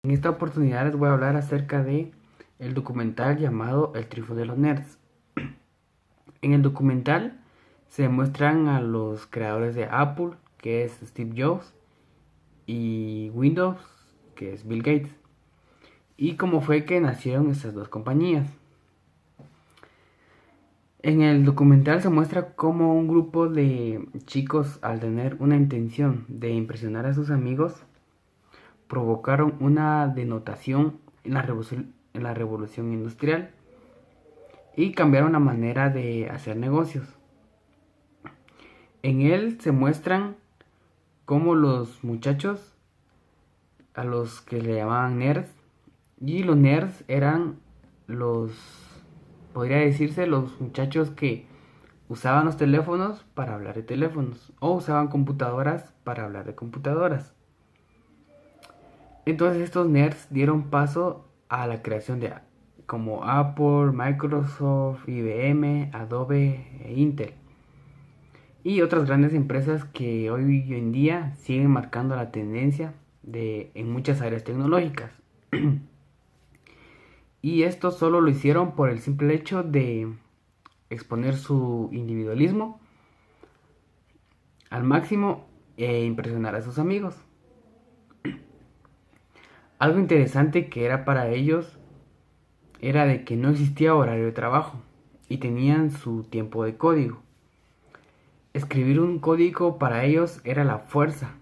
En esta oportunidad les voy a hablar acerca de el documental llamado El Triunfo de los Nerds. En el documental se muestran a los creadores de Apple, que es Steve Jobs, y Windows, que es Bill Gates, y cómo fue que nacieron estas dos compañías. En el documental se muestra cómo un grupo de chicos, al tener una intención de impresionar a sus amigos, provocaron una denotación en la revolución industrial y cambiaron la manera de hacer negocios. En él se muestran cómo los muchachos, a los que le llamaban nerds, y los nerds eran los, podría decirse, los muchachos que usaban los teléfonos para hablar de teléfonos o usaban computadoras para hablar de computadoras. Entonces estos nerds dieron paso a la creación de como Apple, Microsoft, IBM, Adobe e Intel y otras grandes empresas que hoy en día siguen marcando la tendencia en muchas áreas tecnológicas. Y esto solo lo hicieron por el simple hecho de exponer su individualismo al máximo e impresionar a sus amigos. Algo interesante que era para ellos era de que no existía horario de trabajo y tenían su tiempo de código. Escribir un código para ellos era la fuerza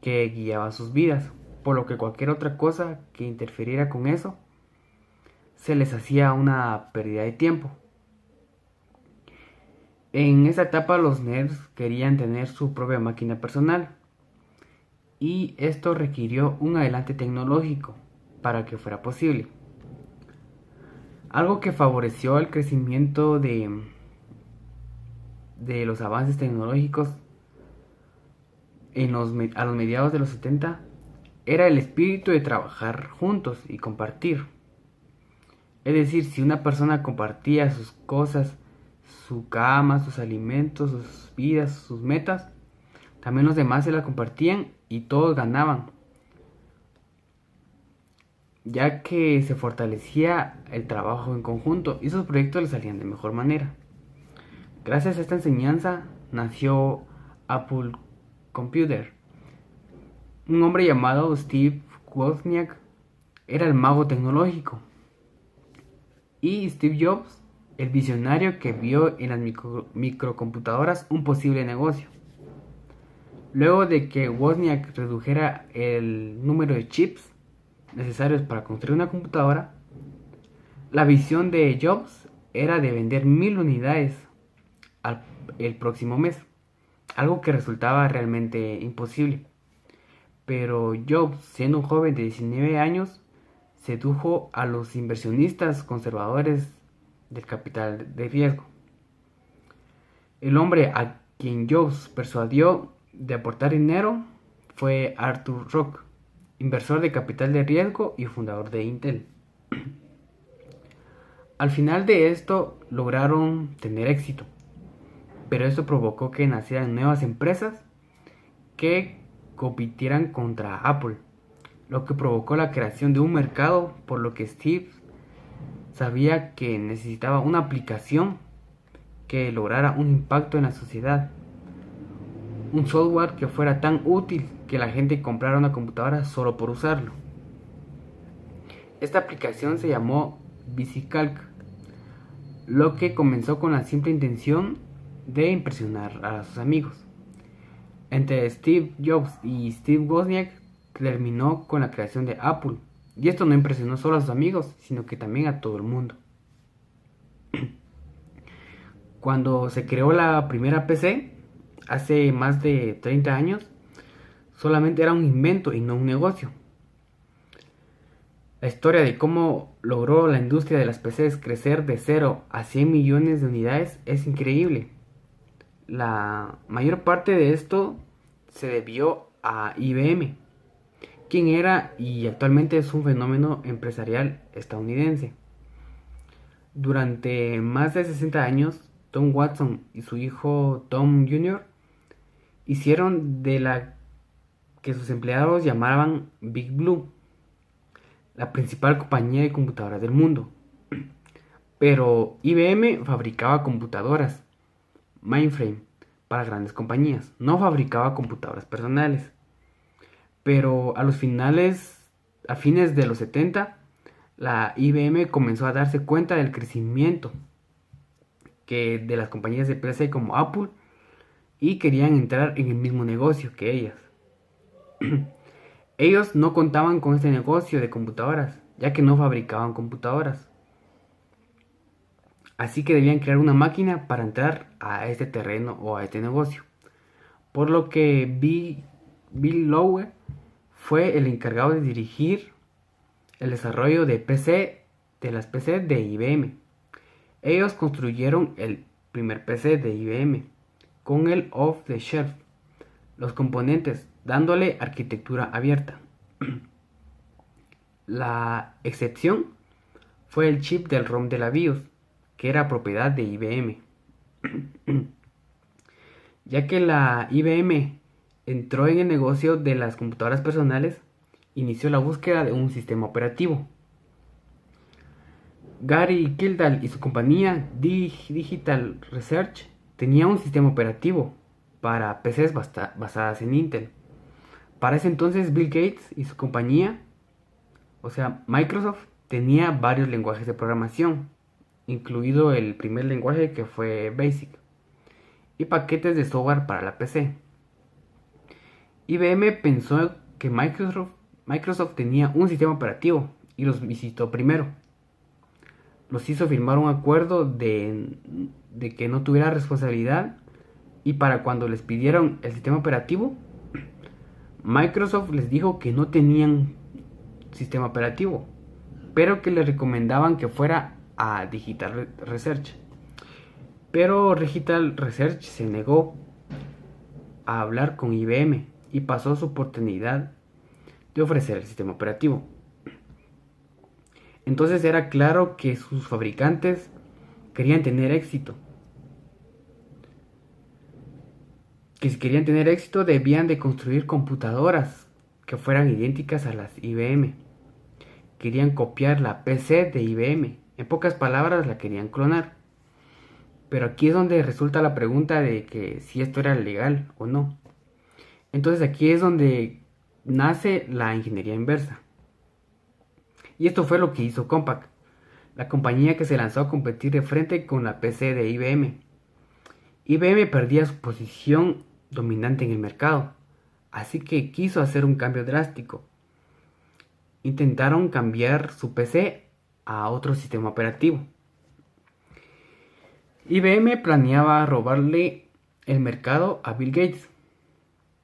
que guiaba sus vidas, por lo que cualquier otra cosa que interfiriera con eso se les hacía una pérdida de tiempo. En esa etapa los nerds querían tener su propia máquina personal y esto requirió un adelante tecnológico para que fuera posible. Algo que favoreció el crecimiento de los avances tecnológicos a los mediados de los 70 era el espíritu de trabajar juntos y compartir. Es decir, si una persona compartía sus cosas, su cama, sus alimentos, sus vidas, sus metas, también los demás se las compartían y todos ganaban, ya que se fortalecía el trabajo en conjunto y sus proyectos les salían de mejor manera. Gracias a esta enseñanza nació Apple Computer. Un hombre llamado Steve Wozniak era el mago tecnológico y Steve Jobs el visionario que vio en las microcomputadoras un posible negocio. Luego de que Wozniak redujera el número de chips necesarios para construir una computadora, la visión de Jobs era de vender 1000 unidades el próximo mes, algo que resultaba realmente imposible. Pero Jobs, siendo un joven de 19 años, sedujo a los inversionistas conservadores del capital de riesgo. El hombre a quien Jobs persuadió de aportar dinero fue Arthur Rock, inversor de capital de riesgo y fundador de Intel. Al final de esto lograron tener éxito, pero esto provocó que nacieran nuevas empresas que compitieran contra Apple, lo que provocó la creación de un mercado, por lo que Steve sabía que necesitaba una aplicación que lograra un impacto en la sociedad, un software que fuera tan útil que la gente comprara una computadora solo por usarlo. Esta aplicación se llamó VisiCalc, lo que comenzó con la simple intención de impresionar a sus amigos. Entre Steve Jobs y Steve Wozniak terminó con la creación de Apple, y esto no impresionó solo a sus amigos, sino que también a todo el mundo. Cuando se creó la primera PC, hace más de 30 años, solamente era un invento y no un negocio. La historia de cómo logró la industria de las PCs crecer de 0 a 100 millones de unidades es increíble. La mayor parte de esto se debió a IBM, quien era y actualmente es un fenómeno empresarial estadounidense. Durante más de 60 años, Tom Watson y su hijo Tom Jr. hicieron de la que sus empleados llamaban Big Blue, la principal compañía de computadoras del mundo. Pero IBM fabricaba computadoras, mainframe, para grandes compañías. No fabricaba computadoras personales. Pero a fines de los 70, la IBM comenzó a darse cuenta del crecimiento que de las compañías de PC como Apple y querían entrar en el mismo negocio que ellas. Ellos no contaban con este negocio de computadoras, ya que no fabricaban computadoras. Así que debían crear una máquina para entrar a este terreno o a este negocio. Por lo que Bill Lowe fue el encargado de dirigir el desarrollo de las PC de IBM. Ellos construyeron el primer PC de IBM con el off-the-shelf, los componentes, dándole arquitectura abierta. La excepción fue el chip del ROM de la BIOS, que era propiedad de IBM. Ya que la IBM entró en el negocio de las computadoras personales, inició la búsqueda de un sistema operativo. Gary Kildall y su compañía Digital Research tenían un sistema operativo para PCs basadas en Intel. Para ese entonces Bill Gates y su compañía, o sea Microsoft, tenía varios lenguajes de programación, incluido el primer lenguaje que fue BASIC, y paquetes de software para la PC. IBM pensó que Microsoft tenía un sistema operativo y los visitó primero. Los hizo firmar un acuerdo de que no tuviera responsabilidad, y para cuando les pidieron el sistema operativo, Microsoft les dijo que no tenían sistema operativo, pero que les recomendaban que fuera a Digital Research. Pero Digital Research se negó a hablar con IBM y pasó su oportunidad de ofrecer el sistema operativo. Entonces era claro que sus fabricantes querían tener éxito. Que si querían tener éxito debían de construir computadoras que fueran idénticas a las IBM. Querían copiar la PC de IBM. En pocas palabras, la querían clonar. Pero aquí es donde resulta la pregunta de que si esto era legal o no. Entonces aquí es donde nace la ingeniería inversa. Y esto fue lo que hizo Compaq, la compañía que se lanzó a competir de frente con la PC de IBM. IBM perdía su posición dominante en el mercado, así que quiso hacer un cambio drástico. Intentaron cambiar su PC a otro sistema operativo. IBM planeaba robarle el mercado a Bill Gates,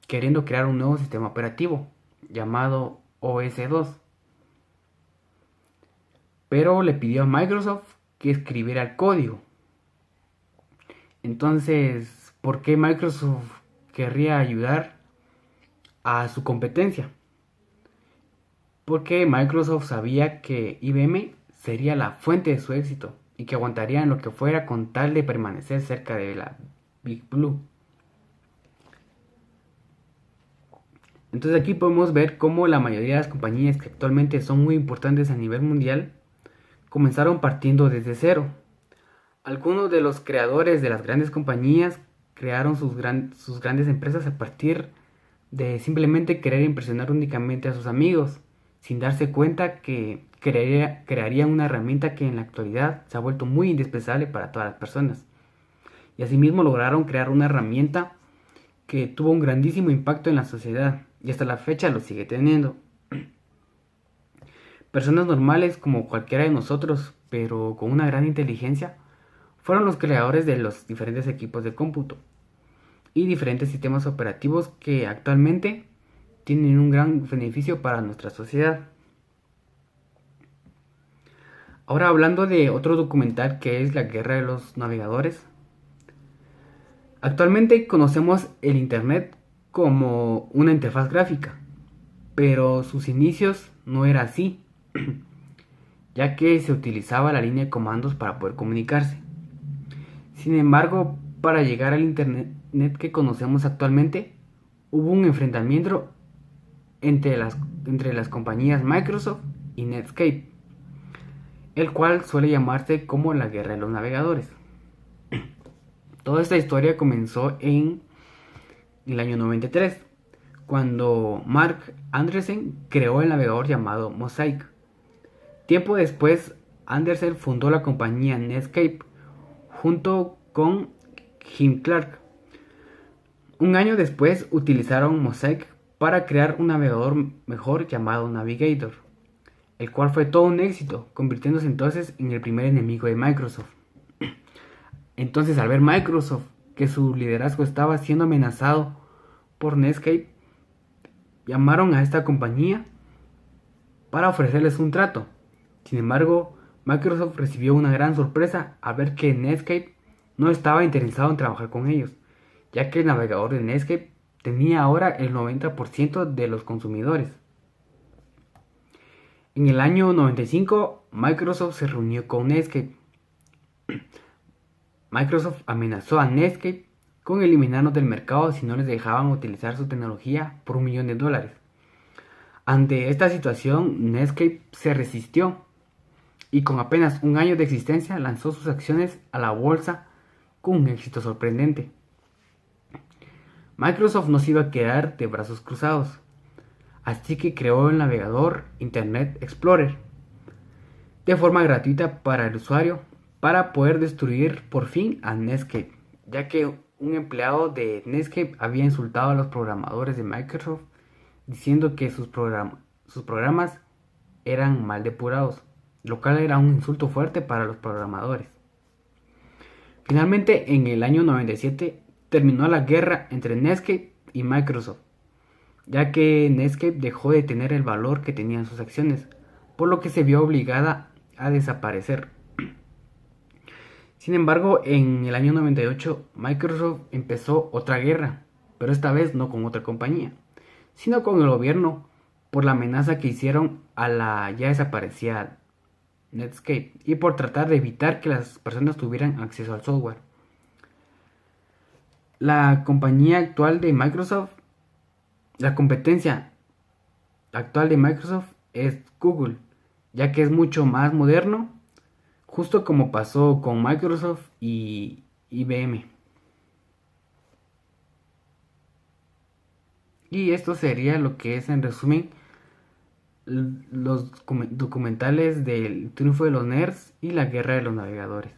queriendo crear un nuevo sistema operativo llamado OS2. Pero le pidió a Microsoft que escribiera el código. Entonces, ¿por qué Microsoft querría ayudar a su competencia? Porque Microsoft sabía que IBM sería la fuente de su éxito y que aguantarían lo que fuera con tal de permanecer cerca de la Big Blue. Entonces aquí podemos ver cómo la mayoría de las compañías que actualmente son muy importantes a nivel mundial comenzaron partiendo desde cero. Algunos de los creadores de las grandes compañías crearon sus grandes empresas a partir de simplemente querer impresionar únicamente a sus amigos, sin darse cuenta que crearían una herramienta que en la actualidad se ha vuelto muy indispensable para todas las personas. Y asimismo lograron crear una herramienta que tuvo un grandísimo impacto en la sociedad y hasta la fecha lo sigue teniendo. Personas normales como cualquiera de nosotros, pero con una gran inteligencia, fueron los creadores de los diferentes equipos de cómputo y diferentes sistemas operativos que actualmente tienen un gran beneficio para nuestra sociedad. Ahora hablando de otro documental que es La Guerra de los Navegadores. Actualmente conocemos el Internet como una interfaz gráfica, pero sus inicios no era así, ya que se utilizaba la línea de comandos para poder comunicarse. Sin embargo, para llegar al Internet que conocemos actualmente, hubo un enfrentamiento entre las compañías Microsoft y Netscape, el cual suele llamarse como la guerra de los navegadores. Toda esta historia comenzó en el año 93, cuando Mark Andreessen creó el navegador llamado Mosaic. Tiempo después, Andersen fundó la compañía Netscape junto con Jim Clark. Un año después utilizaron Mosaic para crear un navegador mejor llamado Navigator, el cual fue todo un éxito, convirtiéndose entonces en el primer enemigo de Microsoft. Entonces, al ver Microsoft que su liderazgo estaba siendo amenazado por Netscape, llamaron a esta compañía para ofrecerles un trato. Sin embargo, Microsoft recibió una gran sorpresa al ver que Netscape no estaba interesado en trabajar con ellos, ya que el navegador de Netscape tenía ahora el 90% de los consumidores. En el año 95, Microsoft se reunió con Netscape. Microsoft amenazó a Netscape con eliminarlos del mercado si no les dejaban utilizar su tecnología por $1 millón. Ante esta situación, Netscape se resistió y con apenas un año de existencia lanzó sus acciones a la bolsa con un éxito sorprendente. Microsoft no se iba a quedar de brazos cruzados, así que creó el navegador Internet Explorer de forma gratuita para el usuario para poder destruir por fin a Netscape, ya que un empleado de Netscape había insultado a los programadores de Microsoft diciendo que sus programas eran mal depurados, lo cual era un insulto fuerte para los programadores. Finalmente, en el año 97 terminó la guerra entre Netscape y Microsoft, ya que Netscape dejó de tener el valor que tenían sus acciones, por lo que se vio obligada a desaparecer. Sin embargo, en el año 98 Microsoft empezó otra guerra, pero esta vez no con otra compañía, sino con el gobierno por la amenaza que hicieron a la ya desaparecida Netscape y por tratar de evitar que las personas tuvieran acceso al software. La compañía actual de Microsoft, la competencia actual de Microsoft es Google, ya que es mucho más moderno, justo como pasó con Microsoft y IBM. Y esto sería lo que es en resumen los documentales del triunfo de los nerds y la guerra de los navegadores.